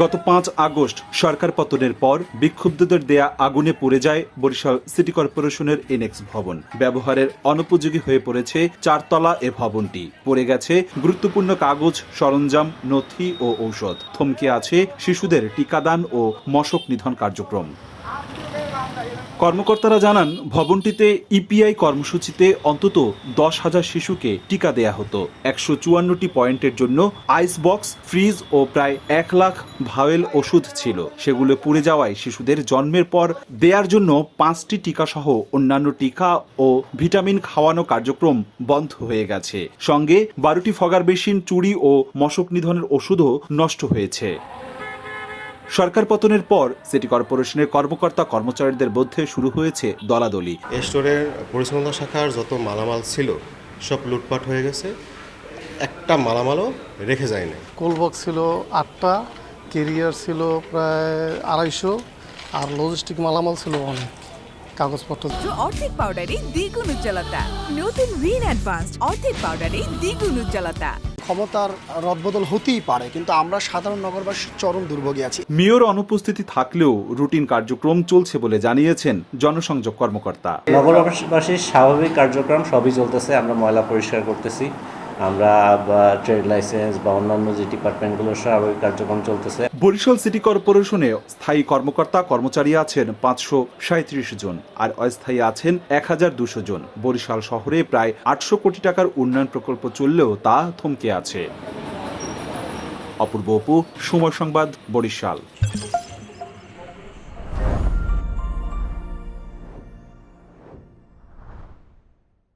গত ৫ আগস্ট সরকার পতনের পর বিক্ষুব্ধদের দেয়া আগুনে পুড়ে যায় বরিশাল সিটি কর্পোরেশনের এনেক্স ভবন। ব্যবহারের অনুপযোগী হয়ে পড়েছে ৪ তলা এ ভবনটি। পড়ে গেছে গুরুত্বপূর্ণ কাগজ, সরঞ্জাম, নথি ও ঔষধ। থমকে আছে শিশুদের টিকাদান ও মশক নিধন কার্যক্রম। কর্মকর্তারা জানান, ভবনটিতে ইপিআই কর্মসূচিতে অন্তত ১০,০০০ শিশুকে টিকা দেয়া হতো। ১৫৪টি পয়েন্টের জন্য আইস বক্স, ফ্রিজ ও প্রায় ১ লাখ ভাওয়েল ওষুধ ছিল। সেগুলো পুড়ে যাওয়ায় শিশুদের জন্মের পর দেয়ার জন্য ৫টি টিকাসহ অন্যান্য টিকা ও ভিটামিন খাওয়ানো কার্যক্রম বন্ধ হয়ে গেছে। সঙ্গে ১২টি ফগার বেসিন, চুড়ি ও মশক নিধনের ওষুধও নষ্ট হয়েছে। সরকার পতনের পর সিটি কর্পোরেশনের কর্মকর্তা কর্মচারীদের মধ্যে শুরু হয়েছে দলাদলি। স্টোরের পরিচ্ছন্নতা শাখার যত মালামাল ছিল সব লুটপাট হয়ে গেছে, একটা মালামালও রেখে যায় না। কোলবক্স ছিল ৮টা, কেরিয়ার ছিল প্রায় ২৫০, আর লজিস্টিক মালামাল ছিল অনেক, কাগজপত্র। অর্ধেক পাউডারে দ্বিগুণ উজ্জ্বলতা। নতুন রিন অ্যাডভান্সড অর্ধেক পাউডারে দ্বিগুণ উজ্জ্বলতা। ক্ষমতার রদবদল হতেই পারে, কিন্তু আমরা সাধারণ নগরবাসী চরম দুর্ভোগে আছি। মেয়র অনুপস্থিতি থাকলেও রুটিন কার্যক্রম চলছে বলে জানিয়েছেন জনসংযোগ কর্মকর্তা। নগরবাসীর স্বাভাবিক কার্যক্রম সবই চলতেছে। আমরা ময়লা পরিষ্কার করতেছি, আমরা ট্রেড লাইসেন্স বা অন্যান্য যে ডিপার্টমেন্টগুলোর স্বাভাবিক কার্যক্রম চলতেছে। বরিশাল সিটি কর্পোরেশনে স্থায়ী কর্মকর্তা কর্মচারী আছেন ৫৩৭ জন আর অস্থায়ী আছেন ১,২০০ জন। বরিশাল শহরে প্রায় ৮০০ কোটি টাকার উন্নয়ন প্রকল্প চললেও তা থমকে আছে। অপূর্ব অপু, সময় সংবাদ, বরিশাল।